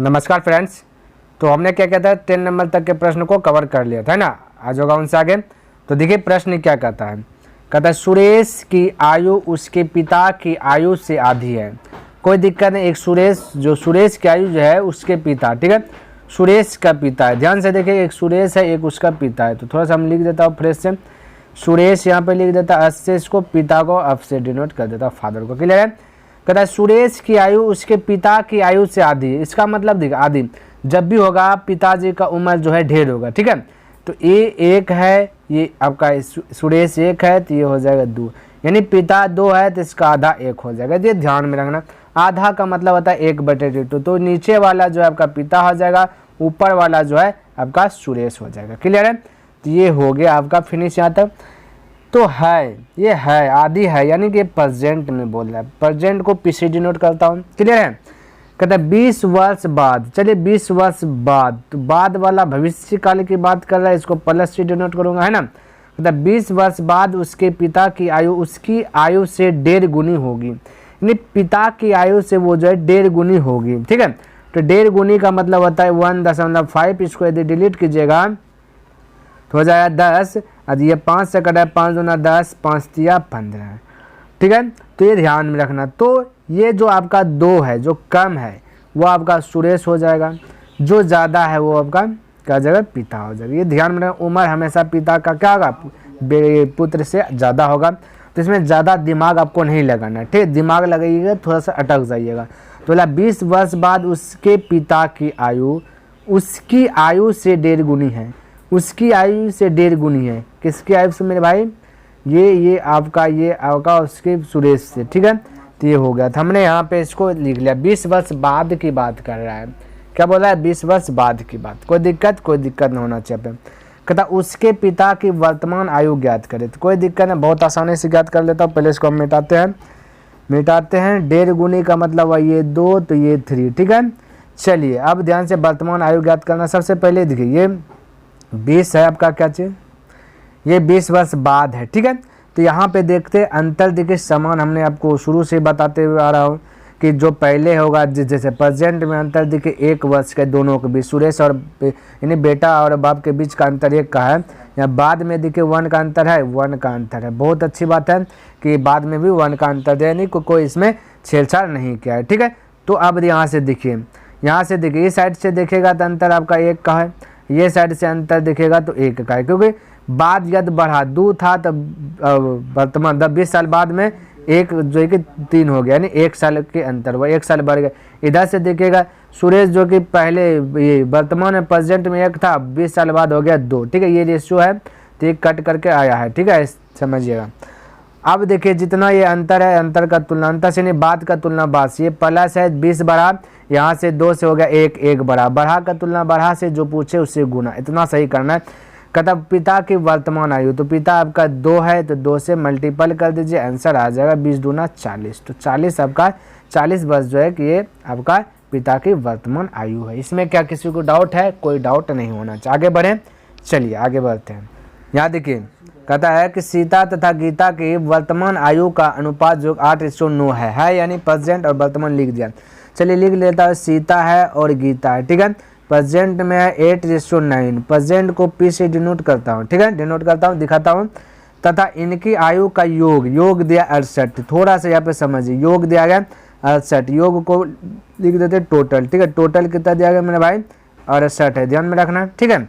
नमस्कार फ्रेंड्स। तो हमने क्या कहता है 10 नंबर तक के प्रश्न को कवर कर लिया था, है ना। आज होगा उनसे आगे। तो देखिए प्रश्न क्या कहता है। कहता है सुरेश की आयु उसके पिता की आयु से आधी है। कोई दिक्कत नहीं। एक सुरेश की आयु जो है उसके पिता, ठीक है, सुरेश का पिता है। ध्यान से देखिए, एक सुरेश है, एक उसका पिता है। तो थोड़ा सा हम लिख देता हूँ फ्रेश से। सुरेश यहाँ पे लिख देता है से, इसको पिता को अफ से डिनोट कर देता फादर को। क्लियर है। कहता है सुरेश की आयु उसके पिता की आयु से आधी। इसका मतलब देखिए आधी जब भी होगा पिताजी का उम्र जो है ढेर होगा, ठीक है। तो ये एक है, ये आपका सुरेश एक है, तो ये हो जाएगा 2, यानी पिता 2 है तो इसका आधा 1 हो जाएगा। ये ध्यान में रखना। आधा का मतलब होता है 1/2। तो नीचे वाला जो है आपका पिता हो जाएगा, ऊपर वाला जो है आपका सुरेश हो जाएगा। क्लियर है। तो ये हो गया आपका फिनिश यहाँ तक। तो है, ये है आदि है, यानी कि प्रेजेंट में बोल रहा है। प्रेजेंट को पीछे डिनोट करता हूँ। क्लियर है। कहता है 20 वर्ष बाद। चलिए 20 वर्ष बाद, तो बाद वाला भविष्य काल की बात कर रहा है, इसको प्लस से डिनोट करूंगा, है ना। कहता है 20 वर्ष बाद उसके पिता की आयु उसकी आयु से 1.5 गुनी होगी, यानी पिता की आयु से वो जो है 1.5 गुनी होगी, ठीक है। तो 1.5 गुनी का मतलब होता है 1.5। इसको यदि डिलीट कीजिएगा तो हो जाएगा 10। और ये 5 से कटा है, 5 दूना 10, 5 तिया 15, ठीक है। तो ये ध्यान में रखना। तो ये जो आपका 2 है, जो कम है वो आपका सुरेश हो जाएगा, जो ज़्यादा है वो आपका क्या जाएगा, पिता हो जाएगा। ये ध्यान में रखना। उम्र हमेशा पिता का क्या होगा, पुत्र से ज़्यादा होगा। तो इसमें ज़्यादा दिमाग आपको नहीं लगाना, ठीक। दिमाग लगाइएगा थोड़ा सा अटक जाइएगा। तो बोला 20 वर्ष बाद उसके पिता की आयु उसकी आयु से 1.5 गुनी है। उसकी आयु से 1.5 गुनी है। किसकी आयु से मेरे भाई, ये आपका उसके सुरेश से, ठीक है। तो ये हो गया था। हमने यहाँ पे इसको लिख लिया। 20 वर्ष बाद की बात कर रहा है। क्या बोला है, 20 वर्ष बाद की बात। कोई दिक्कत नहीं होना चाहिए। कहता उसके पिता की वर्तमान आयु ज्ञात करे। तो कोई दिक्कत नहीं, बहुत आसानी से ज्ञात कर लेता हूँ। पहले इसको हम मिटाते हैं। 1.5 गुनी का मतलब है ये 2, तो ये 3, ठीक है। चलिए अब ध्यान से वर्तमान आयु ज्ञात करना। सबसे पहले देखिए ये 20 है आपका, क्या चाहिए, ये 20 वर्ष बाद है, ठीक है। तो यहाँ पे देखते अंतर देखिए समान। हमने आपको शुरू से बताते हुए आ रहा हूँ कि जो पहले होगा, जैसे प्रेजेंट में अंतर देखिए 1 वर्ष के दोनों के बीच, सुरेश और यानी बेटा और बाप के बीच का अंतर 1 का है। यहाँ बाद में देखिए 1 का अंतर है, 1 का अंतर है। बहुत अच्छी बात है कि बाद में भी 1 का अंतर है, यानी कोई इसमें छेड़छाड़ नहीं किया है, ठीक है। तो अब यहाँ से देखिए, इस साइड से देखेगा तो अंतर आपका 1 का है, ये साइड से अंतर दिखेगा तो 1 का है, क्योंकि बाद यद बढ़ा 2 था तब वर्तमान 20 साल बाद में 1 जो है कि 3 हो गया, यानी 1 साल के अंतर हुआ, 1 साल बढ़ गया। इधर से देखिएगा सुरेश जो कि पहले ये वर्तमान में प्रेजेंट में 1 था, 20 साल बाद हो गया 2, ठीक है। ये रेशियो है तो ये कट करके आया है, ठीक है, समझिएगा। अब देखिए जितना ये अंतर है, अंतर का तुलना, अंतर से नहीं बाद का तुलना बाद से। ये प्लस है 20 बढ़ा, यहाँ से 2 से हो गया 1 बढ़ा का तुलना बढ़ा से जो पूछे उससे गुना, इतना सही करना है। कहता पिता की वर्तमान आयु, तो पिता आपका 2 है तो 2 से मल्टीपल कर दीजिए, आंसर आ जाएगा 20 दूना 40। तो 40 आपका 40 वर्ष जो है कि ये आपका पिता की वर्तमान आयु है। इसमें क्या किसी को डाउट है, कोई डाउट नहीं होना चाहिए। आगे बढ़ें, चलिए आगे बढ़ते हैं। यहाँ देखिए कहता है कि सीता तथा गीता की वर्तमान आयु का अनुपात जो 8:9 है, यानी प्रेजेंट और वर्तमान लिख दिया। चलिए लिख लेता है, सीता है और गीता है, ठीक है। प्रेजेंट में है 8:9। प्रेजेंट को पी से डिनोट करता हूँ, ठीक है, डिनोट करता हूँ, दिखाता हूँ। तथा इनकी आयु का योग दिया 68। थोड़ा सा यहाँ पे समझिए, योग दिया गया 68, योग को लिख देते टोटल, ठीक है। टोटल कितना दिया गया मेरे भाई, 68 है, ध्यान में रखना, ठीक है।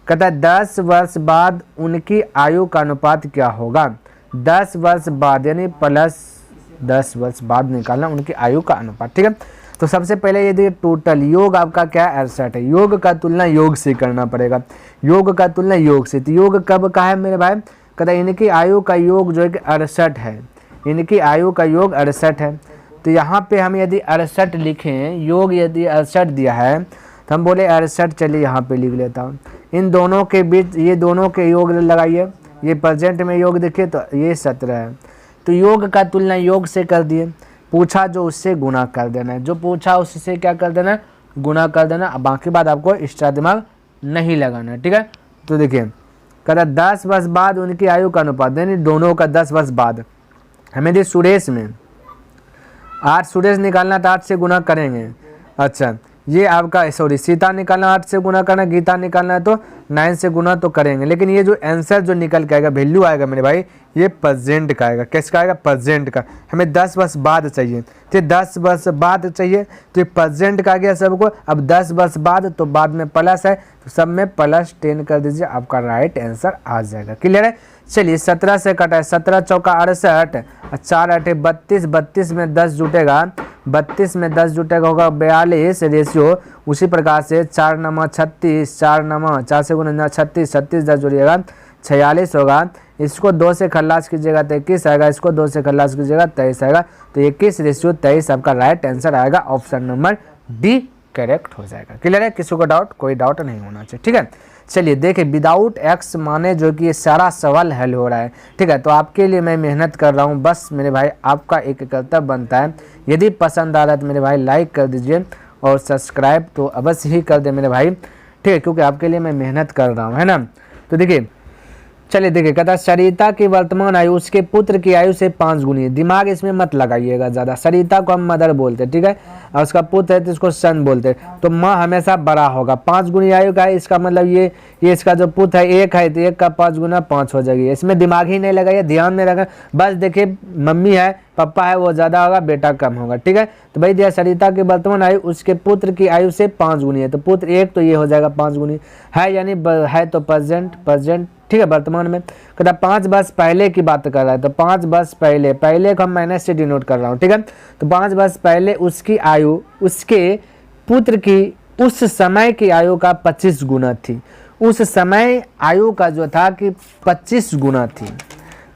कहता है 10 वर्ष बाद उनकी आयु का अनुपात क्या होगा। 10 वर्ष बाद यानी प्लस 10 वर्ष बाद निकालना उनकी आयु का अनुपात, ठीक है। तो सबसे पहले ये देखिए टोटल योग आपका क्या है, 68 है। योग का तुलना योग से करना पड़ेगा, योग का तुलना योग से। तो योग कब का है मेरे भाई, कहता है इनकी आयु का योग जो है कि 68 है, इनकी आयु का योग 68 है। तो यहाँ पे हम यदि 68 लिखें, योग यदि 68 दिया है तो हम बोले 68, चलिए यहाँ पे लिख लेता हूँ। इन दोनों के बीच ये दोनों के योग लगाइए, ये प्रेजेंट में योग देखिए तो ये 17 है। तो योग का तुलना योग से कर दिए, पूछा जो उससे गुना कर देना है, जो पूछा उससे क्या कर देना है, गुना कर देना। बाकी बात आपको एक्स्ट्रा दिमाग नहीं लगाना, ठीक है। तो देखिए कहता 10 वर्ष बाद उनकी आयु का अनुपात, यानी दोनों का 10 वर्ष बाद। हमें यदि सुरेश में 8 सुरेश निकालना तो 8 से गुना करेंगे। अच्छा ये आपका सॉरी सीता निकालना 8 से गुना करना, गीता निकालना है तो 9 से गुना तो करेंगे, लेकिन ये जो आंसर जो निकल के आएगा वैल्यू आएगा मेरे भाई ये परसेंट का आएगा। किसका आएगा? परसेंट का। हमें 10 वर्ष बाद चाहिए, तो 10 वर्ष बाद चाहिए तो ये परसेंट का आ गया सबको। अब 10 वर्ष बाद तो बाद में प्लस है तो सब में +10 कर दीजिए, आपका राइट आंसर आ जाएगा। क्लियर है? चलिए 17 से कटा है, 17 चौका 68, 4 8 32, 32 में 10 जुटेगा, 32 में 10 जुटेगा होगा 42 रेशियो। उसी प्रकार से 4 9 36, 4 9 4 से गुना 36, 36 10 जुड़िएगा 46 होगा। इसको 2 से खल्लास कीजिएगा तो 21 आएगा, इसको 2 से खल्लास कीजिएगा 23 आएगा। तो 21 रेशियो 23 आपका राइट आंसर आएगा। ऑप्शन नंबर डी करेक्ट हो जाएगा। क्लियर है? किसी को डाउट? कोई डाउट नहीं होना चाहिए। ठीक है, चलिए देखिए विदाउट एक्स माने जो कि ये सारा सवाल हल हो रहा है। ठीक है, तो आपके लिए मैं मेहनत कर रहा हूँ, बस मेरे भाई आपका एक कर्तव्य बनता है, यदि पसंद आ रहा है तो मेरे भाई लाइक कर दीजिए और सब्सक्राइब तो अवश्य ही कर दे मेरे भाई। ठीक है, क्योंकि आपके लिए मैं मेहनत कर रहा हूँ, है ना। तो देखिए चलिए देखिए, कहता है सरिता की वर्तमान आयु उसके पुत्र की आयु से 5 गुनी है। दिमाग इसमें मत लगाइएगा ज़्यादा। सरिता को हम मदर बोलते हैं, ठीक है, और उसका पुत्र है तो इसको सन बोलते हैं, तो माँ हमेशा बड़ा होगा। 5 गुनी आयु का है, इसका मतलब ये इसका जो पुत्र है 1 है तो 1 का 5 गुना 5 हो जाएगी। इसमें दिमाग ही नहीं लगाइए, ध्यान में रखा, बस देखिए मम्मी है पापा है वो ज़्यादा होगा बेटा कम होगा। ठीक है, तो भाई दिया सरिता की वर्तमान आयु उसके पुत्र की आयु से 5 गुनी है, तो पुत्र 1 तो ये हो जाएगा 5 गुनी है, यानी है तो प्रेजेंट। ठीक है, वर्तमान में कहता 5 वर्ष पहले की बात कर रहा है, तो 5 वर्ष पहले को हम माइनस से डिनोट कर रहा हूँ। ठीक है, तो 5 वर्ष पहले उसकी आयु उसके पुत्र की उस समय की आयु का 25 गुना थी। उस समय आयु का जो था कि 25 गुना थी।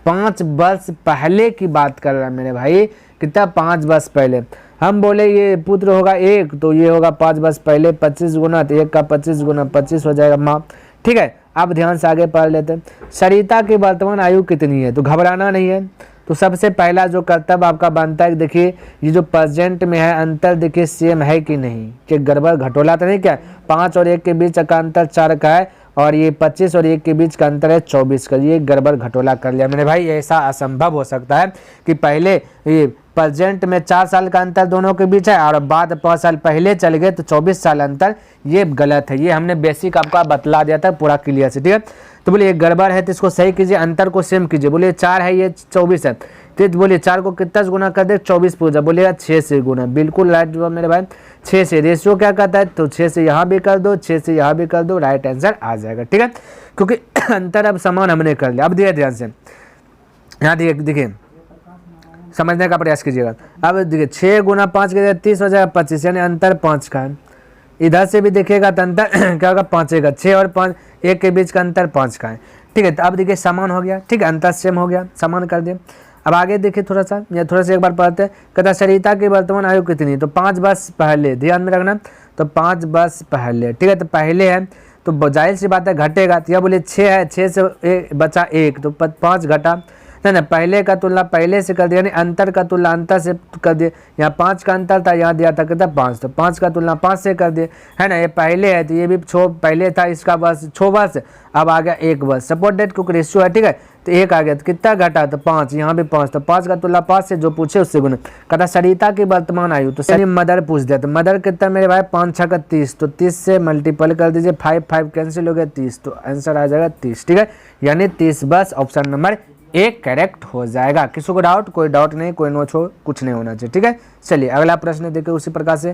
5 वर्ष पहले की बात कर रहा है मेरे भाई, कितना 5 वर्ष पहले। हम बोले ये पुत्र होगा 1 तो ये होगा 5 वर्ष पहले 25 गुना, तो 1 का 25 गुना 25 हो जाएगा माँ। ठीक है, अब ध्यान से आगे पढ़ लेते हैं। सरिता की वर्तमान आयु कितनी है, तो घबराना नहीं है। तो सबसे पहला जो कर्तव्य आपका बनता है, देखिए ये जो प्रेजेंट में है अंतर देखिए सेम है कि नहीं, कि गड़बड़ घटोला तो नहीं क्या। 5 और 1 के बीच का अंतर 4 का है और ये 25 और 1 के बीच का अंतर है 24 का। ये गड़बड़ घटोला कर लिया मेरे भाई। ऐसा असंभव हो सकता है कि पहले ये प्रेजेंट में 4 साल का अंतर दोनों के बीच है और बाद 5 साल पहले चल गए तो 24 साल अंतर, ये गलत है। ये हमने बेसिक आपका बतला दिया था पूरा क्लियर से। ठीक है, तो बोलिए गड़बड़ है तो इसको सही कीजिए, अंतर को सेम कीजिए। बोलिए 4 है ये 24 है, तो बोलिए 4 को कितना गुना कर दे 24 पूजा, बोलिएगा 6 से गुना। बिल्कुल राइट जवाब मेरे भाई 6 से। रेशियो क्या कहता है, तो 6 से यहाँ भी कर दो 6 से यहाँ भी कर दो, राइट आंसर आ जाएगा। ठीक है, क्योंकि अंतर अब समान हमने कर लिया। अब देखिए ध्यान से यहाँ देखिए समझने का प्रयास कीजिएगा। अब देखिए 6 गुना 5 के 30 हो जाएगा 25, यानी अंतर 5 का है। इधर से भी देखिएगा तो अंतर क्या होगा 5 का, 6 और 5 1 के बीच का अंतर 5 का है। ठीक है, तो अब देखिए समान हो गया। ठीक है, अंतर सेम हो गया, समान कर दिए। अब आगे देखिए थोड़ा सा एक बार पढ़ते हैं। कहता सरिता की वर्तमान आयु कितनी, तो 5 वर्ष पहले, ध्यान में रखना, तो 5 वर्ष पहले। ठीक है, तो पहले है तो जाहिर सी बात है घटेगा, तो यह बोले 6 है, 6 से बचा 1 तो 5 घटा ना, पहले का तुलना पहले से कर दिया, यानी अंतर का तुलना अंतर से कर दिए। यहाँ 5 का अंतर था, यहाँ दिया था कितना 5, तो 5 का तुलना 5 से कर दिए, है ना। ये पहले है तो ये भी पहले था, इसका वर्ष 6 वर्ष, अब आ गया 1 वर्ष। सपोर्ट डेट क्योंकि रेशियो है। ठीक है, तो 1 आ गया तो कितना घटा, तो 5, यहाँ भी 5, तो 5 का तुलना 5 से, जो पूछे उससे गुना। कहता सरिता की वर्तमान आयु, तो सर मदर पूछ दिया, तो मदर कितना मेरे भाई 5 6 का 30, तो 30 से मल्टीपल कर दीजिए, 5 कैंसिल हो गया 30, तो आंसर आ जाएगा 30। ठीक है, यानी 30 वर्ष ऑप्शन नंबर 1 करेक्ट हो जाएगा। किसी को डाउट? कोई डाउट नहीं, कोई नो छो, कुछ नहीं होना चाहिए। ठीक है, चलिए अगला प्रश्न देखिए उसी प्रकार से,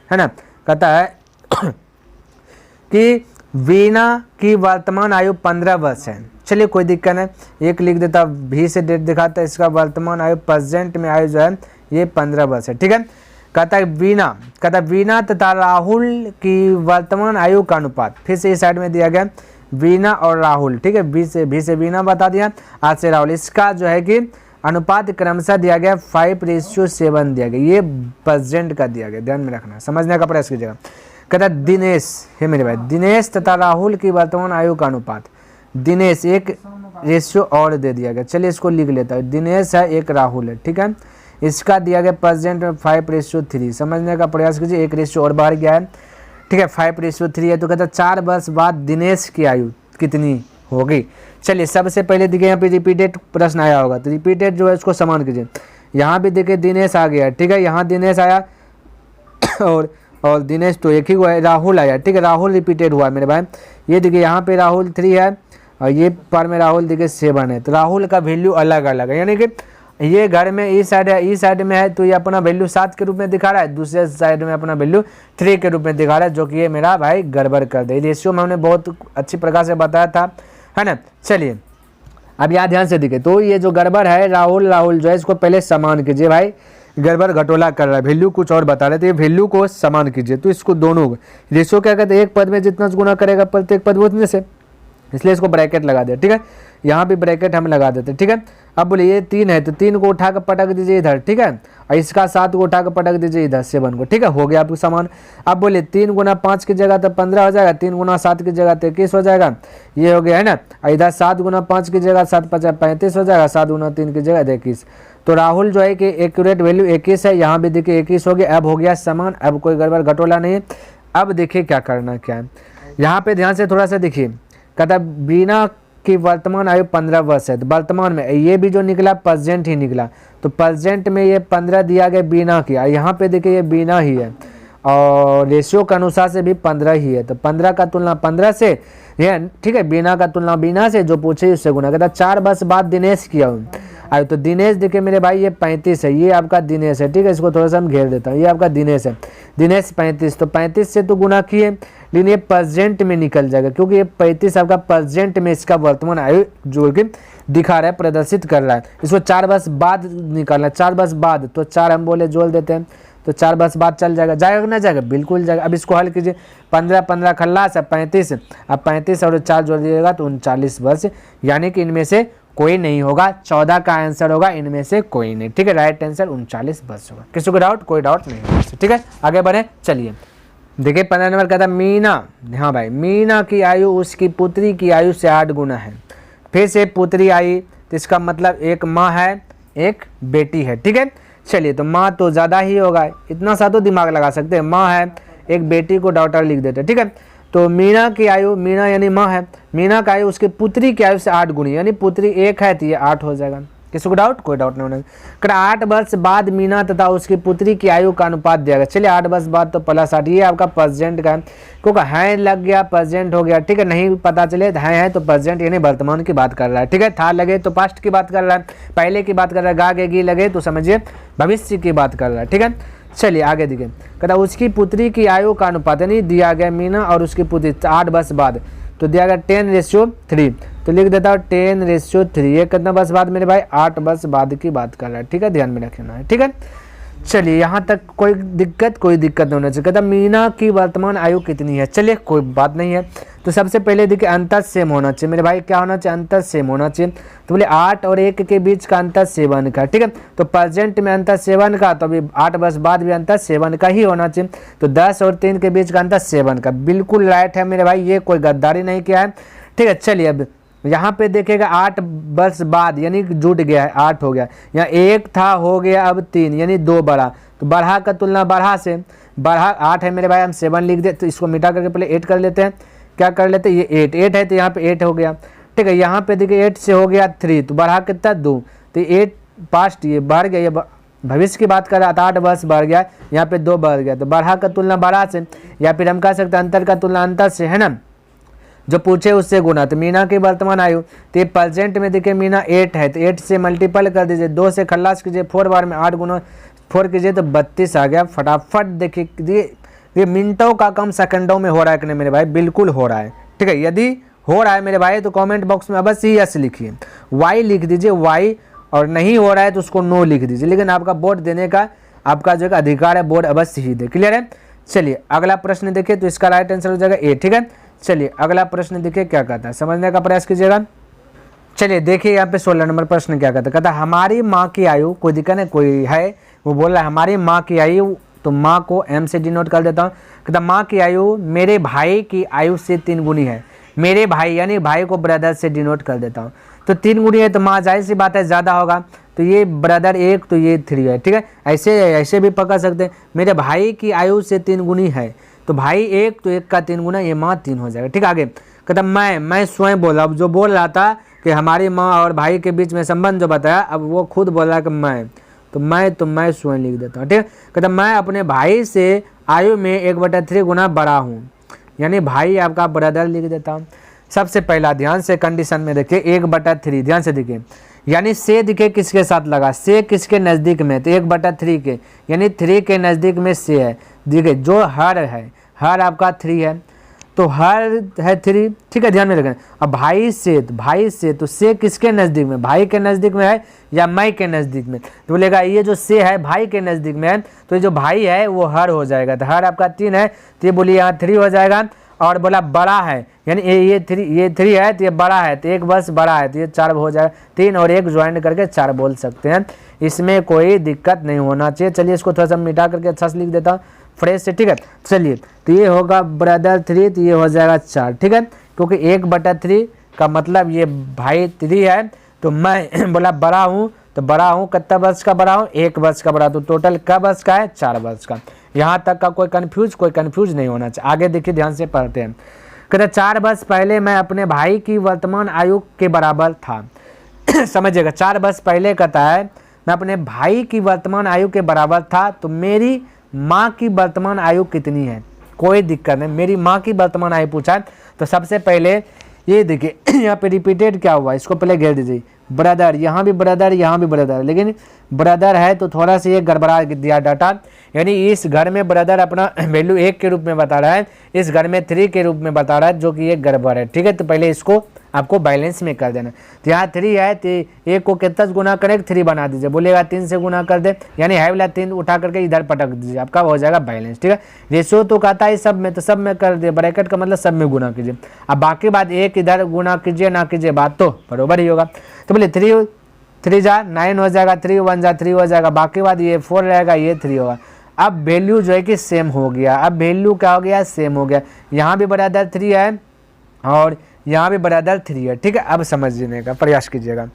है ना। कहता है कि वीणा की वर्तमान आयु 15 वर्ष है। चलिए कोई दिक्कत नहीं, 1 लिख देता, भी से डेट दिखाता है, इसका वर्तमान आयु प्रेजेंट में आयु जो है ये 15 वर्ष है। ठीक है, कहता है वीणा तथा राहुल की वर्तमान आयु का अनुपात, फिर से इस साइड में दिया गया वीणा और राहुल। ठीक है, भी से वीणा बता दिया, आज से राहुल, इसका जो है कि अनुपात क्रमशः दिया गया 5:7 दिया गया, ये प्रेजेंट का दिया गया, ध्यान में रखना, समझने का प्रयास कीजिएगा। कहता दिनेश है मेरे भाई, दिनेश तथा राहुल की वर्तमान आयु का अनुपात, दिनेश 1 रेशियो और दे दिया गया। चलिए इसको लिख लेता है, दिनेश है 1 राहुल है। ठीक है, इसका दिया गया प्रेजेंट में 5:3, समझने का प्रयास कीजिए, 1 रेशियो और बाहर गया है। ठीक है, 5:3 है, तो कहता 4 वर्ष बाद दिनेश की आयु कितनी होगी। चलिए सबसे पहले देखिए यहाँ पे रिपीटेड प्रश्न आया होगा, तो रिपीटेड जो है उसको समान कीजिए। यहाँ भी देखिए दिनेश आ गया, ठीक है, यहाँ दिनेश आया और और दिनेश तो एक ही हुआ है, राहुल आया, ठीक है, राहुल रिपीटेड हुआ मेरे भाई। ये देखिए यहाँ पे राहुल 3 है और ये पर में राहुल देखिए 7 है, तो राहुल का वैल्यू अलग अलग है, यानी कि ये घर में इस साइड है, इस साइड में है तो ये अपना वैल्यू 7 के रूप में दिखा रहा है, दूसरे साइड में अपना वैल्यू 3 के रूप में दिखा रहा है, जो कि ये मेरा भाई गड़बड़ कर दे। रेशियो में हमने बहुत अच्छी प्रकार से बताया था, है ना। चलिए अब यहाँ ध्यान से दिखे, तो ये जो गड़बड़ है राहुल जो है इसको पहले समान कीजिए भाई, गड़बड़ घटोला कर रहा है, वैल्यू कुछ और बता रहे थे, वैल्यू को समान कीजिए, तो इसको दोनों रेशियो क्या कहते हैं, एक पद में जितना गुना करेगा प्रत्येक पद उतने से, इसलिए इसको ब्रैकेट लगा दे, ठीक है, यहाँ भी ब्रैकेट हम लगा देते, ठीक है। अब बोलिए ये 3 है तो 3 को उठा कर पटक दीजिए इधर, ठीक है, और इसका 7 को उठा कर पटक दीजिए इधर 7 को, ठीक है, हो गया आपको समान। अब बोलिए 3 गुना 5 की जगह तो 15 हो जाएगा, 3 गुना 7 की जगह तो 21 हो जाएगा, ये हो गया है ना। और इधर 7 गुना 5 की जगह 7 5 35 हो जाएगा, 7 गुना 3 की जगह 21। तो राहुल जो है कि एक्यूरेट वैल्यू 21 है, यहाँ भी देखिए 21 हो गया, अब हो गया समान, अब कोई गड़बड़ घटोला नहीं है। अब देखिए क्या करना क्या है, यहाँ पे ध्यान से थोड़ा सा देखिए, कहता बीना की वर्तमान आयु 15 वर्ष है, तो वर्तमान में ये भी जो निकला प्रेजेंट ही निकला, तो प्रेजेंट में ये 15 दिया गया बीना की, यहाँ पे देखिए ये बीना ही है और रेशियो के अनुसार से भी 15 ही है, तो 15 का तुलना 15 से, ये ठीक है, बीना का तुलना बीना से, जो पूछे उससे गुना। कहता 4 वर्ष बाद दिनेश किया हूँ, आयु तो दिनेश देखिए मेरे भाई ये 35 है, ये आपका दिनेश है, ठीक है, इसको थोड़ा सा हम घेर देता हूँ, ये आपका दिनेश है, दिनेश 35, तो 35 से तो गुना किए, लेकिन ये प्रेजेंट में निकल जाएगा, क्योंकि ये 35 आपका प्रेजेंट में इसका वर्तमान आयु जो कि दिखा रहा है, प्रदर्शित कर रहा है, इसको 4 वर्ष बाद निकालना है, 4 वर्ष बाद, तो 4 हम बोले जोड़ देते हैं, तो 4 वर्ष बाद चल जाएगा, जाएगा ना जाएगा, बिल्कुल जाएगा। अब इसको हल कीजिए, 15 15 खल्लास है 35, अब 35 और 4 जोड़ दीजिएगा तो 39 वर्ष, यानी कि इनमें से कोई नहीं होगा, 14 का आंसर होगा, इनमें से कोई नहीं, ठीक है, राइट आंसर 39 वर्ष होगा। किसी को डाउट? कोई डाउट नहीं है, ठीक है, आगे बढ़े। चलिए देखिए 15 नंबर कहता मीना, हाँ भाई, मीना की आयु उसकी पुत्री की आयु से 8 गुना है, फिर से पुत्री आई, तो इसका मतलब एक माँ है एक बेटी है, ठीक है। चलिए तो माँ तो ज़्यादा ही होगा, इतना सा तो दिमाग लगा सकते हैं, माँ है एक बेटी को डॉटर लिख देते हैं, ठीक है। तो मीना की आयु, मीना यानी माँ है, मीना का आयु उसकी पुत्री की आयु से 8 गुनी, यानी पुत्री 1 है तो ये 8 हो जाएगा। किसी को डाउट? कोई डाउट नहीं होना। कर 8 वर्ष बाद मीना तथा उसकी पुत्री की आयु का अनुपात दिया गया। चलिए 8 वर्ष बाद तो प्लस 8, ये आपका प्रेजेंट का है, क्योंकि है लग गया प्रेजेंट हो गया, ठीक है, नहीं पता चले है तो प्रेजेंट यानी वर्तमान की बात कर रहा है, ठीक है, था लगे तो पास्ट की बात कर रहा है, पहले की बात कर रहा है, गा गी लगे तो समझिए भविष्य की बात कर रहा है, ठीक है। चलिए आगे देखिए, कहता उसकी पुत्री की आयु का अनुपात यानी दिया गया मीना और उसकी पुत्री 8 वर्ष बाद, तो दिया गया 10:3, तो लिख देता हूँ 10:3, ये कितना वर्ष बाद मेरे भाई? 8 वर्ष बाद की बात कर रहा है, ठीक है, ध्यान में रखना है, ठीक है। चलिए यहाँ तक कोई दिक्कत नहीं होना चाहिए। कहता मीना की वर्तमान आयु कितनी है? चलिए कोई बात नहीं है, तो सबसे पहले देखिए अंतर सेम होना चाहिए मेरे भाई, क्या होना चाहिए? अंतर सेम होना चाहिए, तो बोले 8 और 1 के बीच का अंतर 7 का, ठीक है, तो प्रेजेंट में अंतर 7 का, तो अभी 8 वर्ष बाद भी अंतर 7 का ही होना चाहिए, तो 10 और 3 के बीच का अंतर 7 का, बिल्कुल राइट है मेरे भाई, ये कोई गद्दारी नहीं किया है, ठीक है। चलिए अब यहाँ पे देखेगा 8 वर्ष बाद यानी जुट गया है, 8 हो गया, यहाँ 1 था हो गया अब 3 यानी 2 बढ़ा, तो बढ़ा का तुलना बढ़ा से, बढ़ा 8 है मेरे भाई, हम 7 लिख दे, तो इसको मिटा करके पहले 8 कर लेते हैं, क्या कर लेते हैं, ये 8 है तो यहाँ पे 8 हो गया, ठीक है। यहाँ पे देखिए 8 से हो गया 3, तो बढ़ा कितना 2, तो 8 पास्ट ये बढ़ गया, ये भविष्य की बात कर रहा था, 8 वर्ष बढ़ गया, यहाँ पे 2 बढ़ गया, तो बढ़ा का तुलना बढ़ा से, या फिर हम कह सकते हैं अंतर का तुलना अंतर से, है ना, जो पूछे उससे गुना। तो मीना की वर्तमान आयु, तो ये प्रेजेंट में देखिए मीना 8 है, तो 8 से मल्टीपल कर दीजिए, 2 से खल्लास कीजिए, 4 बार में 8 गुना 4 कीजिए तो 32 आ गया। फटाफट देखिए ये मिनटों का कम सेकंडों में हो रहा है कि नहीं मेरे भाई? बिल्कुल हो रहा है, ठीक है। यदि हो रहा है मेरे भाई तो कमेंट बॉक्स में अवश्य ही यस लिखिए, वाई लिख दीजिए वाई, और नहीं हो रहा है तो उसको नो लिख दीजिए, लेकिन आपका वोट देने का आपका जो अधिकार है, वोट अवश्य ही दे। क्लियर है? चलिए अगला प्रश्न देखिए, तो इसका राइट आंसर हो जाएगा ए, ठीक है। चलिए अगला प्रश्न देखिए क्या कहता है, समझने का प्रयास कीजिएगा। चलिए देखिए यहाँ पे 16 नंबर प्रश्न क्या कहता है, कहता हमारी माँ की आयु, कोई दिक्कत नहीं, कोई है वो बोल रहा है हमारी माँ की आयु, तो माँ को एम से डिनोट कर देता हूँ। कहता माँ की आयु मेरे भाई की आयु से 3 गुनी है, मेरे भाई यानी भाई को ब्रदर से डिनोट कर देता हूँ, तो 3 गुनी है तो माँ जाहिर सी बात है ज़्यादा होगा, तो ये ब्रदर 1 तो ये 3 है, ठीक है। ऐसे भी पकड़ सकते हैं, मेरे भाई की आयु से 3 गुनी है, तो भाई 1 तो 1 का 3 गुना, ये माँ 3 हो जाएगा, ठीक है। आगे कहता मैं स्वयं बोला, अब जो बोल रहा था कि हमारी माँ और भाई के बीच में संबंध जो बताया, अब वो खुद बोल रहा है कि मैं, तो मैं स्वयं लिख देता हूँ, ठीक है। कहता मैं अपने भाई से आयु में 1/3 गुना बड़ा हूँ, यानी भाई आपका ब्रदर लिख देता हूँ। सबसे पहला ध्यान से कंडीशन में देखिए 1/3, ध्यान से देखिए, यानी से दिखे किसके साथ लगा, से किसके नज़दीक में, तो 1/3 के, यानी 3 के नज़दीक में से है। देखिए जो हर है, हर आपका 3 है, तो हर है 3, ठीक है, ध्यान में रखें। अब भाई से तो से किसके नज़दीक में, भाई के नज़दीक में है या मैं के नज़दीक में, तो बोलेगा ये जो से है भाई के नज़दीक में है, तो ये जो भाई है वो हर हो जाएगा। तो हर आपका 3 है, तो ये बोलिए यहाँ 3 हो जाएगा। और बोला बड़ा है, यानी ये 3 है तो ये बड़ा है, तो एक बस बड़ा है, तो ये 4 हो जाएगा। 3 और 1 ज्वाइन करके 4 बोल सकते हैं, इसमें कोई दिक्कत नहीं होना चाहिए। चलिए इसको थोड़ा सा मिटा करके अच्छा से लिख देता हूँ फ्रेश से, ठीक है। चलिए तो ये होगा ब्रदर 3, तो ये हो जाएगा 4, ठीक है, क्योंकि 1/3 का मतलब ये भाई 3 है, तो मैं बोला बड़ा हूँ, तो बड़ा हूँ कितना वर्ष का बड़ा हूँ, 1 वर्ष का बड़ा, तो टोटल कब वर्ष का है, 4 वर्ष का। यहाँ तक का कोई कंफ्यूज नहीं होना चाहिए। आगे देखिए ध्यान से पढ़ते हैं। कहते 4 वर्ष पहले मैं अपने भाई की वर्तमान आयु के बराबर था। समझिएगा, 4 वर्ष पहले कहता है मैं अपने भाई की वर्तमान आयु के बराबर था, तो मेरी माँ की वर्तमान आयु कितनी है, कोई दिक्कत नहीं। मेरी माँ की वर्तमान आयु पूछा है, तो सबसे पहले ये देखिए यहाँ पे रिपीटेड क्या हुआ, इसको पहले घेर दीजिए। ब्रदर, यहाँ भी ब्रदर, यहाँ भी ब्रदर, लेकिन ब्रदर है तो थोड़ा सा ये गड़बड़ा दिया डाटा, यानी इस घर में ब्रदर अपना वैल्यू 1 के रूप में बता रहा है, इस घर में 3 के रूप में बता रहा है, जो कि ये गड़बड़ है, ठीक है। तो पहले इसको आपको बैलेंस में कर देना। तो यहाँ 3 है, तो 1 को कितना गुना करें, 3 बना दीजिए, बोलेगा 3 से गुना कर दे, यानी है वाला 3 उठा करके इधर पटक दीजिए, आपका हो जाएगा बैलेंस, ठीक है। रेशियो तो कहता है सब में, तो सब में कर दिए, ब्रैकेट का मतलब सब में गुना कीजिए। अब बाकी बात 1 इधर गुना कीजिए ना कीजिए, बात तो बरोबर ही होगा। तो बोले 3 जा 9 हो जाएगा, 3 1 जा 3 हो जाएगा, बाकी बात ये 4 रहेगा, ये 3 होगा। अब वैल्यू जो है कि सेम हो गया, अब वैल्यू क्या हो गया, सेम हो गया। यहाँ भी बराबर 3 है और यहाँ भी बराबर 3 है, ठीक है। अब समझने का प्रयास कीजिएगा,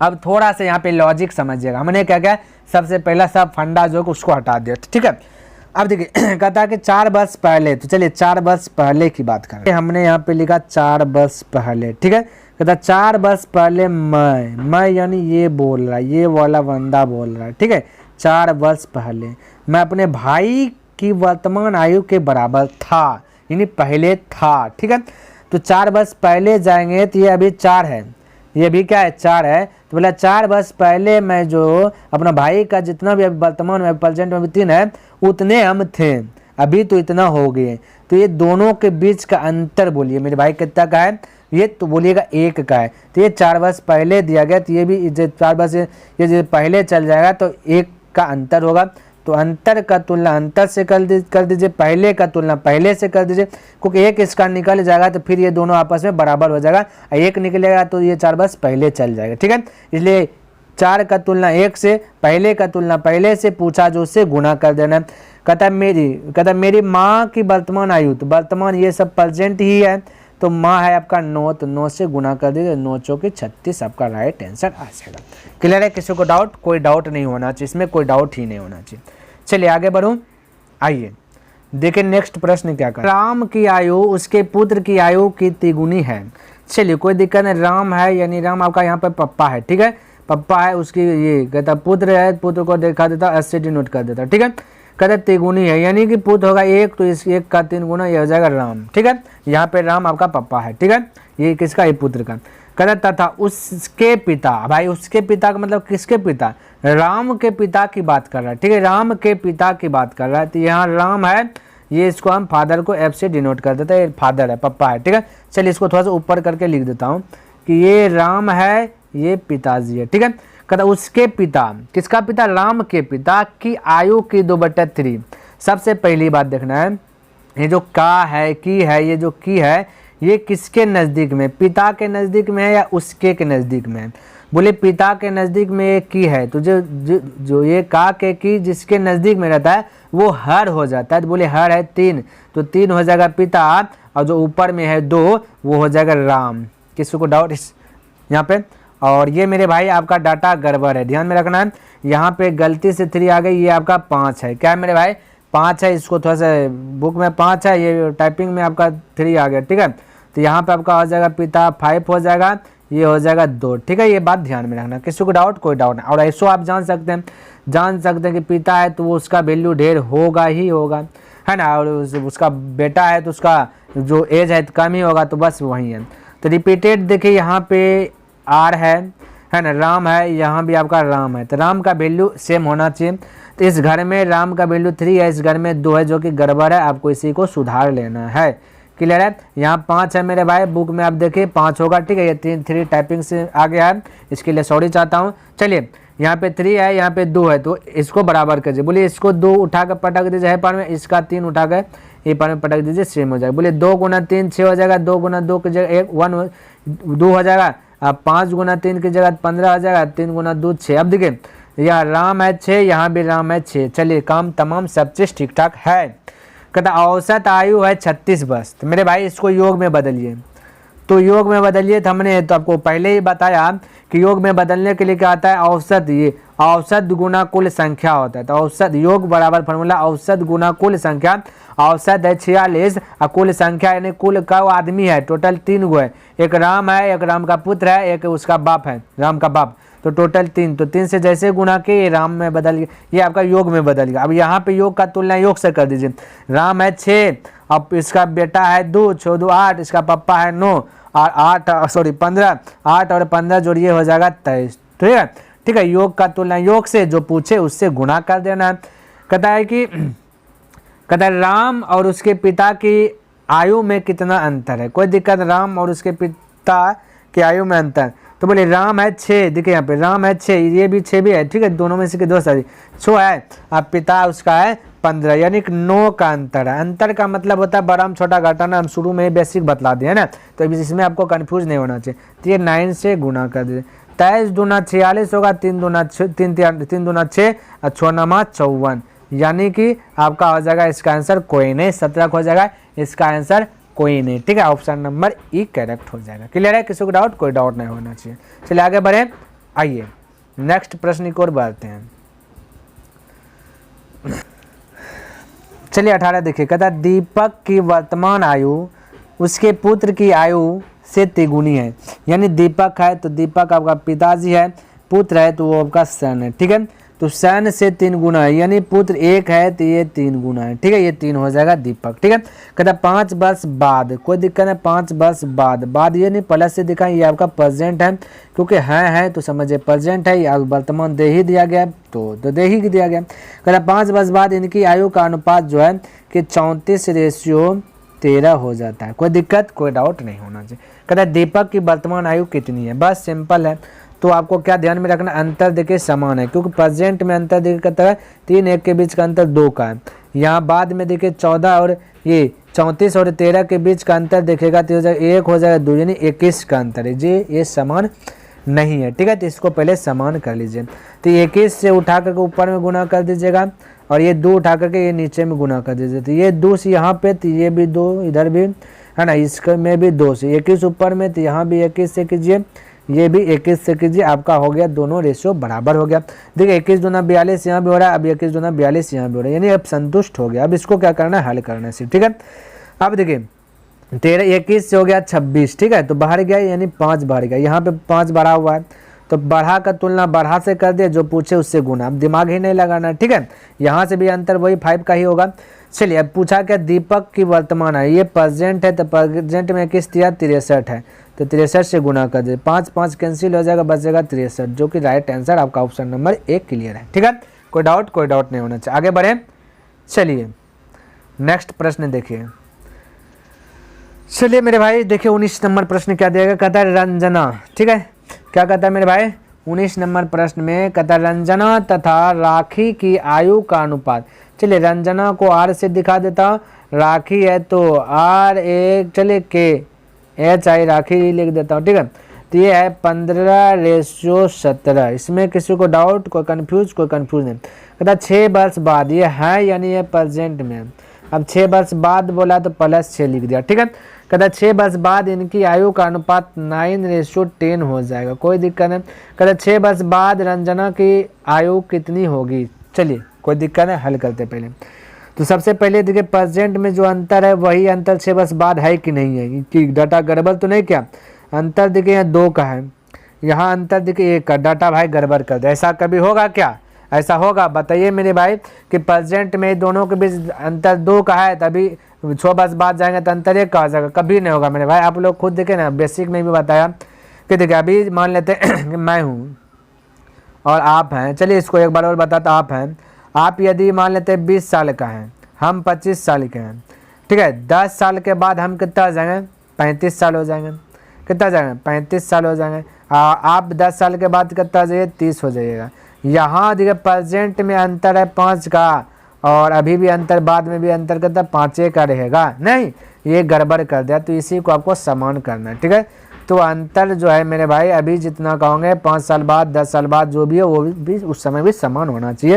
अब थोड़ा सा यहाँ पे लॉजिक समझिएगा। हमने क्या क्या सबसे पहला सब फंडा जो उसको हटा दिया, ठीक है। अब देखिए कहता है कि 4 वर्ष पहले, तो चलिए 4 वर्ष पहले की बात करें। हमने यहाँ पे लिखा 4 वर्ष पहले, ठीक है। कहता 4 वर्ष पहले मैं यानी ये बोल रहा है, ये वाला बंदा बोल रहा है, ठीक है। 4 वर्ष पहले मैं अपने भाई की वर्तमान आयु के बराबर था, यानी पहले था, ठीक है। तो 4 वर्ष पहले जाएंगे तो ये अभी 4 है, ये भी क्या है 4 है, तो बोला 4 वर्ष पहले मैं जो अपना भाई का जितना भी वर्तमान में प्रेजेंट में 3 है उतने हम थे, अभी तो इतना हो गए। तो ये दोनों के बीच का अंतर बोलिए, मेरे भाई कितना का है, ये तो बोलिएगा 1 का है। तो ये 4 वर्ष पहले दिया गया, तो ये भी 4 वर्ष ये जो पहले चल जाएगा तो 1 का अंतर होगा। तो अंतर का तुलना अंतर से कर दीजिए, पहले का तुलना पहले से कर दीजिए, क्योंकि 1 इसका निकल जाएगा तो फिर ये दोनों आपस में बराबर हो जाएगा। 1 निकलेगा तो ये 4 वर्ष पहले चल जाएगा, ठीक है। इसलिए 4 का तुलना 1 से, पहले का तुलना पहले से, पूछा जो उससे गुना कर देना। कहता मेरी माँ की वर्तमान आयु, तो वर्तमान ये सब प्रेजेंट ही है, तो माँ है आपका 9, तो 9 से गुना कर दीजिए, 9 चौके 36 आपका राइट आंसर आ जाएगा। क्लियर है, किसी को डाउट, कोई डाउट नहीं होना चाहिए, इसमें कोई डाउट ही नहीं होना चाहिए। चलिए आगे बढ़ूं, आइए देखिए नेक्स्ट प्रश्न क्या कर, राम की आयु उसके पुत्र की आयु की तिगुनी है। चलिए कोई दिक्कत नहीं, राम है यानी राम आपका यहाँ पे पप्पा है, ठीक है, पप्पा है, उसकी ये कहता पुत्र है, पुत्र को देखा देता, 80 डिनोट कर देता, ठीक है। कहते तिगुनी है, यानी कि पुत्र होगा 1, तो इस 1 का 3 गुना, ये हो जाएगा राम, ठीक है। यहाँ पे राम आपका पप्पा है, ठीक है, ये किसका, ये पुत्र का। कहता तथा उसके पिता, भाई उसके पिता का मतलब किसके पिता, राम के पिता की बात कर रहा है, ठीक है, राम के पिता की बात कर रहा है। तो यहाँ राम है, ये इसको हम फादर को F से डिनोट कर देते हैं, फादर है, पप्पा है, ठीक है। चलिए इसको थोड़ा सा ऊपर करके लिख देता हूँ कि ये राम है, ये पिताजी है, ठीक है। कहता उसके पिता, किसका पिता, राम के पिता की आयु की 2/3। सबसे पहली बात देखना है, ये जो का है, की है, ये जो की है, ये किसके नज़दीक में, पिता के नज़दीक में है या उसके नज़दीक में है। बोले पिता के नज़दीक में ये की है, तो जो ये का के की जिसके नज़दीक में रहता है वो हर हो जाता है। तो बोले हर है 3, तो 3 हो जाएगा पिता, और जो ऊपर में है 2 वो हो जाएगा राम। किसी को डाउट इस यहाँ पे। और ये मेरे भाई आपका डाटा गड़बड़ है, ध्यान में रखना है, यहाँ पे गलती से 3 आ गई, ये आपका 5 है, क्या है मेरे भाई 5 है, इसको थोड़ा सा बुक में 5 है, ये टाइपिंग में आपका 3 आ गया, ठीक है। तो यहाँ पे आपका हो जाएगा पिता 5 हो जाएगा, ये हो जाएगा 2। ठीक है, ये बात ध्यान में रखना, किसी को डाउट, कोई डाउट नहीं। और ऐसो आप जान सकते हैं कि पिता है तो वो उसका वैल्यू ढेर होगा ही होगा, है ना, और उसका बेटा है तो उसका जो एज है तो कम ही होगा, तो बस वही है। तो रिपीटेड देखिए यहाँ पे आर है ना, राम है, यहाँ भी आपका राम है, तो राम का वैल्यू सेम होना चाहिए। तो इस घर में राम का वैल्यू 3 है, इस घर में 2 है, जो कि गड़बड़ है, आपको इसी को सुधार लेना है। क्लियर है, यहाँ 5 है मेरे भाई, बुक में आप देखिए 5 होगा। ठीक है, ये 3 टाइपिंग से आ गया है, इसके लिए सॉरी चाहता हूँ। चलिए, यहाँ पे 3 है, यहाँ पे 2 है, तो इसको बराबर कीजिए। बोलिए इसको 2 उठा कर पटक दीजिए है पार में, इसका 3 उठा कर ये पार में पटक दीजिए, सेम हो जाएगा। बोलिए 2 गुना 3 6 हो जाएगा, 2 गुना 2 की जगह 2 हो जाएगा। अब 5 गुना 3 की जगह 15 हो जाएगा, 3 गुना 2 6। अब देखिए यहाँ राम है 6, यहाँ भी राम है 6। चलिए, काम तमाम सब चीज़ ठीक ठाक है। कहता औसत आयु है 36 वर्ष। तो मेरे भाई इसको योग में बदलिए, तो योग में बदलिए। तो हमने तो आपको पहले ही बताया कि योग में बदलने के लिए क्या आता है, औसत, ये औसत गुना कुल संख्या होता है। तो औसत योग बराबर फॉर्मूला औसत गुना कुल संख्या, औसत है 46 और कुल संख्या यानी कुल का आदमी है, टोटल 3 गो है, एक राम है, एक राम का पुत्र है, एक उसका बाप है, राम का बाप, तो टोटल 3। तो 3 से जैसे गुना के ये राम में बदल गया, ये आपका योग में बदल गया। अब यहाँ पे योग का तुलना योग से कर दीजिए। राम है 6, अब इसका बेटा है 2, 6 2 8, इसका पापा है 9 और 15, 8 और 15 जोड़िए हो जाएगा 23। ठीक है, ठीक है, योग का तुलना योग से, जो पूछे उससे गुणा कर देना है। कहता है राम और उसके पिता की आयु में कितना अंतर है, कोई दिक्कत, राम और उसके पिता की आयु में अंतर। तो बोले राम है 6, देखिए यहाँ पे राम है 6, ये भी 6 भी है, ठीक है, दोनों में से दो सारी 6 है, अब पिता उसका है 15, यानी कि 9 का अंतर है। अंतर का मतलब होता है बड़ा में छोटा घटाना, हम शुरू में ही बेसिक बतला दिए है ना, तो इसमें आपको कंफ्यूज नहीं होना चाहिए। तो ये 9 से गुना कर दीजिए, 23 दूना 46 होगा, 3 दूना 6 और 6 नमा 54, यानी कि आपका हो जाएगा इसका आंसर कोई नहीं, 17 हो जाएगा इसका आंसर कोई नहीं। ठीक है, ऑप्शन नंबर ई करेक्ट हो जाएगा। क्लियर है, किसी को डाउट, कोई डाउट नहीं होना चाहिए। चलिए आगे बढ़े, आइए नेक्स्ट प्रश्न की ओर बढ़ते हैं। चलिए 18 देखिए, कहता दीपक की वर्तमान आयु उसके पुत्र की आयु से तिगुनी है, यानी दीपक है तो दीपक आपका पिताजी है, पुत्र है तो वो आपका सन है। ठीक है, तो सन से 3 गुना है, यानी पुत्र 1 है तो ये 3 गुना है। ठीक है, ये 3 हो जाएगा दीपक। ठीक है, कहता 5 वर्ष बाद, कोई दिक्कत नहीं, 5 वर्ष बाद ये नहीं प्लस से दिखा, ये आपका प्रेजेंट है, क्योंकि है तो समझिए प्रेजेंट है, या वर्तमान दे ही दिया गया तो दे ही दिया गया। कहता 5 वर्ष बाद इनकी आयु का अनुपात जो है कि 34:13 हो जाता है। कोई दिक्कत, कोई डाउट नहीं होना चाहिए। कहता दीपक की वर्तमान आयु कितनी है, बस सिंपल है। तो आपको क्या ध्यान में रखना, अंतर देखिए समान है, क्योंकि प्रेजेंट में अंतर देखिए कहता है 3 1 के बीच का अंतर 2 का है। यहाँ बाद में देखिए 14 और ये 34 और 13 के बीच का अंतर देखेगा तो हो जाएगा 1 हो जाएगा 2, यानी 21 का अंतर है जी, ये समान नहीं है। ठीक है, तो इसको पहले समान कर लीजिए। तो 21 से उठा करके ऊपर में गुना कर दीजिएगा, और ये 2 उठा करके ये नीचे में गुना कर दीजिए। तो ये 2 से यहाँ पे, तो ये भी 2 इधर भी है ना, इसके में भी 2 से 21 ऊपर में, तो यहाँ भी 21 से कीजिए, ये भी 21 से कीजिए, आपका हो गया, दोनों रेशियो बराबर हो गया। देखिए 21 दूना 42 यहाँ भी हो रहा है, अब 21 दूना 42 यहाँ भी हो रहा है, यानी अब संतुष्ट हो गया। अब इसको क्या करना है, हल करना है सिर्फ। ठीक है, अब देखिए 21 से हो गया 26। ठीक है, तो बाहर गया यानी 5 बाहर गया, यहाँ पे 5 बढ़ा हुआ है, तो बढ़ा का तुलना बढ़ा से कर दे, जो पूछे उससे गुना, अब दिमाग ही नहीं लगाना। ठीक है, यहाँ से भी अंतर वही 5 का ही होगा। चलिए अब पूछा क्या, दीपक की वर्तमान है, ये प्रेजेंट है, तो प्रेजेंट में 21 दिया 63 है, तो 63 से गुना कर दे, 5 5 कैंसिल हो जाएगा, बच जाएगा 63, जो कि राइट आंसर आपका ऑप्शन नंबर 1 क्लियर है। ठीक है, कोई डाउट नहीं होना चाहिए। आगे बढ़े, चलिए नेक्स्ट प्रश्न देखिए। चलिए मेरे भाई देखिए 19 नंबर प्रश्न क्या दिया गया, कहता है रंजना। ठीक है, क्या कहता है मेरे भाई 19 नंबर प्रश्न में, कहता है रंजना तथा राखी की आयु का अनुपात। चलिए रंजना को R से दिखा देता हूँ, राखी है तो R1, चलिए KHI राखी लिख देता हूँ। ठीक है, तो ये है 15:17। इसमें किसी को डाउट, कोई कंफ्यूज नहीं। कहता 6 वर्ष बाद, ये है यानी ये प्रेजेंट में, अब 6 वर्ष बाद बोला तो +6 लिख दिया। ठीक है, कहता 6 वर्ष बाद इनकी आयु का अनुपात 9:10 हो जाएगा, कोई दिक्कत नहीं। कहता 6 वर्ष बाद रंजना की आयु कितनी होगी, चलिए कोई दिक्कत नहीं, हल करते पहले। तो सबसे पहले देखिए प्रेजेंट में जो अंतर है वही अंतर 6 वर्ष बाद है कि नहीं है, कि डाटा गड़बड़ तो नहीं क्या। अंतर देखिए यहाँ 2 का है, यहाँ अंतर देखिए 1 का, डाटा भाई गड़बड़ कर दे। ऐसा कभी होगा क्या? ऐसा होगा? बताइए मेरे भाई कि प्रेजेंट में दोनों के बीच अंतर 2 का है, तभी 6 बस बाद जाएंगे तो अंतर 1 का हो जाएगा। कभी नहीं होगा मेरे भाई। आप लोग खुद देखें ना, बेसिक में भी बताया कि देखिए अभी मान लेते हैं कि मैं हूँ और आप हैं, चलिए इसको एक बार और बताता। आप हैं, आप यदि मान लेते हैं 20 साल का हैं, हम 25 साल के हैं, ठीक है। 10 साल के बाद हम कितना हो जाएंगे? 35 साल हो जाएंगे। कितना हो जाएंगे? 35 साल हो जाएंगे। आप 10 साल के बाद कितना हो जाइए? 30 हो जाइएगा। यहाँ देखिए प्रेजेंट में अंतर है 5 का, और अभी भी अंतर, बाद में भी अंतर कितना? 5 का रहेगा। नहीं, ये गड़बड़ कर दिया, तो इसी को आपको समान करना है, ठीक है। तो अंतर जो है मेरे भाई अभी जितना कहोगे 5 साल बाद, 10 साल बाद जो भी है वो भी उस समय भी समान होना चाहिए।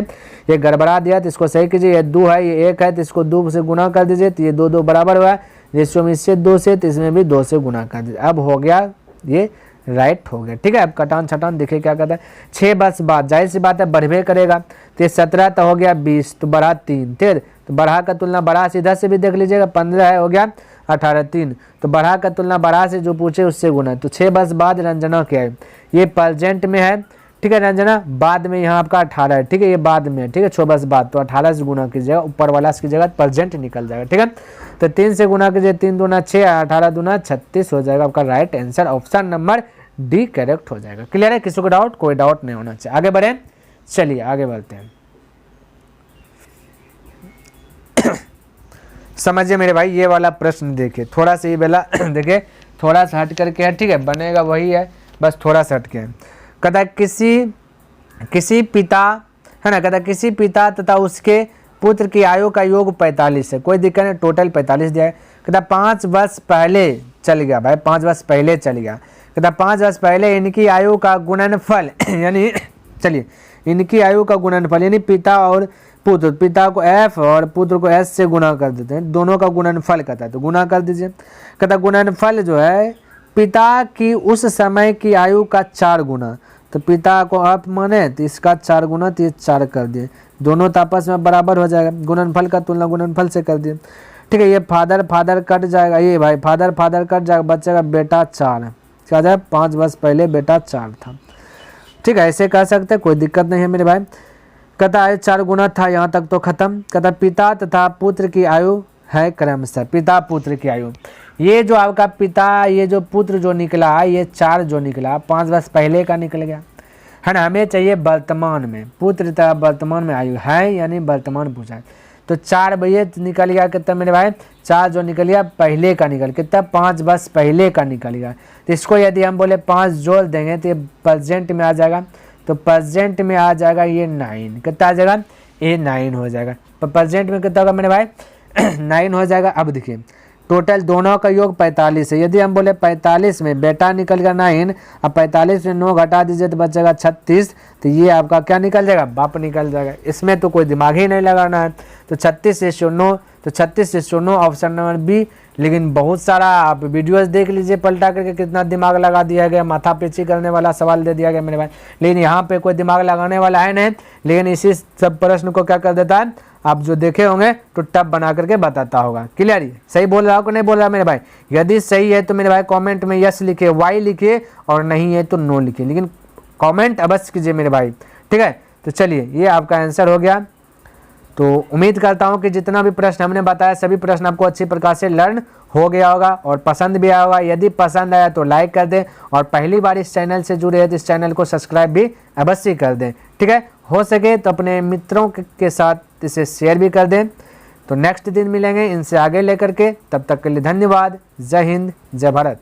ये गड़बड़ा दिया तो इसको सही कीजिए। ये 2 है, ये 1 है, तो इसको 2 से गुना कर दीजिए, तो ये 2 2 बराबर हुआ है। रेशियो में इससे 2 से, तो इसमें भी 2 से गुना कर दीजिए। अब हो गया, ये राइट हो गया, ठीक है। अब कटान छटान देखिए क्या कहता है। 6 बस बाद, जाहिर सी बात है बढ़वे करेगा, तो 17 तो हो गया 20, तो बढ़ा 3, ठीक, तो बढ़ा का तुलना बढ़ा से इधर से भी देख लीजिएगा, 15 है, हो गया 18, 3, तो बढ़ा का तुलना बढ़ा से जो पूछे उससे गुना। तो 6 बस बाद रंजना क्या है? ये प्रेजेंट में है, ठीक है रंजना, बाद में यहाँ आपका 18 है, ठीक है, ये बाद में है, ठीक है, 6 बस बाद, तो 18 से गुना कीजिएगा, ऊपर वाला की जगह प्रेजेंट निकल जाएगा, ठीक है। तो 3 से गुना कीजिए, 3 दूना 6, 18 दूना 36 हो जाएगा। आपका right answer option number D correct हो जाएगा। क्लियर है? किसी को डाउट? कोई डाउट नहीं होना चाहिए। आगे बढ़े, चलिए आगे बढ़ते हैं। समझिए मेरे भाई, ये वाला प्रश्न देखिए, थोड़ा सा ये वाला देखिए, थोड़ा सा हट करके है, ठीक है, बनेगा वही है, बस थोड़ा सा हटके है। कहता है किसी पिता, है ना, कहता है किसी पिता तथा उसके पुत्र की आयु का योग 45 है, कोई दिक्कत नहीं, टोटल 45 दिया है। कहता 5 वर्ष पहले चल गया भाई, 5 वर्ष पहले चल गया। कहता 5 वर्ष पहले इनकी आयु का गुणनफल यानी चलिए इनकी आयु का गुणनफल यानी पिता और पुत्र, पिता को f और पुत्र को s से गुना कर देते हैं, दोनों का गुणनफल कहता है, तो गुना कर दीजिए। कहता गुणनफल जो है पिता की उस समय की आयु का 4 गुना, तो पिता को आप माने तो इसका 4 गुना, तो ये 4 कर दिए, दोनों तो आपस में बराबर हो जाएगा। गुणनफल का तुलना गुणनफल से कर दिए, ठीक है। ये फादर कट जाएगा, ये भाई फादर कट जाएगा, बचेगा बेटा 4 है, क्या जाए 5 वर्ष पहले बेटा 4 था, ठीक है, ऐसे कर सकते हैं, कोई दिक्कत नहीं है मेरे भाई। कहता है 4 गुना था, यहाँ तक तो खत्म। कहता पिता तथा पुत्र की आयु है क्रमशः, पिता पुत्र की आयु, ये जो आपका पिता, ये जो पुत्र जो निकला, ये 4 जो निकला 5 वर्ष पहले का निकल गया, है ना। हमें चाहिए वर्तमान में, पुत्र तथा वर्तमान में आयु है, यानी वर्तमान पूछा है, तो 4 भैया निकल गया कितना मेरे भाई? 4 जो निकल गया पहले का निकल, कितना 5 वर्ष पहले का निकल गया। तो इसको यदि हम बोले 5 जोड़ देंगे तो ये प्रेजेंट में आ जाएगा, तो प्रेजेंट में आ जाएगा ये 9, कितना आ जाएगा? ये 9 हो जाएगा। तो प्रेजेंट में कितना होगा मेरे भाई? 9 हो जाएगा। अब देखिए टोटल दोनों का योग 45 है, यदि हम बोले 45 में बेटा निकल गया 9, अब 45 में 9 घटा दीजिए तो बचेगा 36, तो ये आपका क्या निकल जाएगा? बाप निकल जाएगा। इसमें तो कोई दिमाग ही नहीं लगाना है, तो 36:9, तो 36:9 ऑप्शन नंबर बी। लेकिन बहुत सारा आप वीडियोस देख लीजिए पलटा करके, कितना दिमाग लगा दिया गया, माथा पेची करने वाला सवाल दे दिया गया मेरे भाई, लेकिन यहाँ पे कोई दिमाग लगाने वाला है नहीं। लेकिन इसी सब प्रश्न को क्या कर देता है, आप जो देखे होंगे तो टप बना करके बताता होगा। क्लियर? सही बोल रहा हो कि नहीं बोल रहा मेरे भाई? यदि सही है तो मेरे भाई कमेंट में यस लिखिए, वाई लिखिए, और नहीं है तो नो लिखिए, लेकिन कमेंट अवश्य कीजिए मेरे भाई, ठीक है। तो चलिए ये आपका आंसर हो गया। तो उम्मीद करता हूं कि जितना भी प्रश्न हमने बताया सभी प्रश्न आपको अच्छी प्रकार से लर्न हो गया होगा और पसंद भी आया होगा। यदि पसंद आया तो लाइक कर दें, और पहली बार इस चैनल से जुड़े हैं तो इस चैनल को सब्सक्राइब भी अवश्य कर दें, ठीक है। हो सके तो अपने मित्रों के साथ इसे शेयर भी कर दें। तो नेक्स्ट दिन मिलेंगे इनसे आगे लेकर के, तब तक के लिए धन्यवाद। जय हिंद, जय भारत।